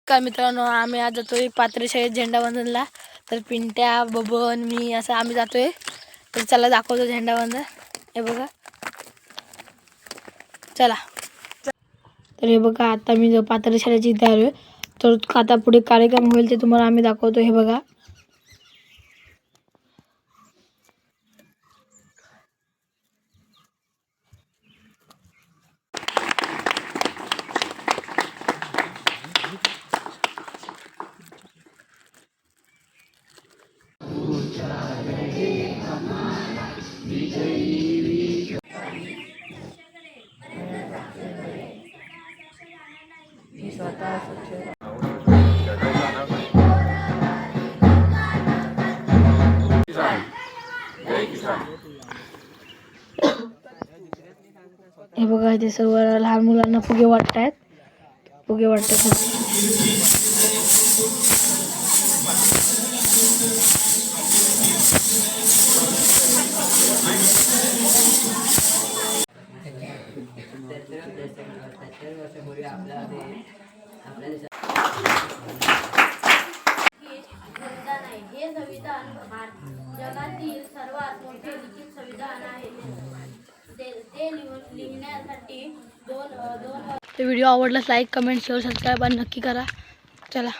नमस्कार मित्रांनो, आम्ही आज जातोय पाथरी शाळेत झेंडावंदनला। तर पिंट्या, बबन, मी असं आम्ही जातोय। तर चला दाखवतो झेंडावंदन, हे बघा। चला। तर हे बघा, आता मी जो पाथरी शाळेची इथे आलोय। तर आता पुढे कार्यक्रम होईल ते तुम्हाला आम्ही दाखवतो, हे बघा। हे बघा, इथे सर्व लहान मुलांना फुगे वाटतायत, फुगे वाटतात। हे संविधान जगातील सर्वात मोठे लिखित संविधान आहे। ते लिहिण्यासाठी दोन व्हिडिओ आवडल्यास लाईक, कमेंट, शेअर, सबस्क्राईब नक्की करा। चला।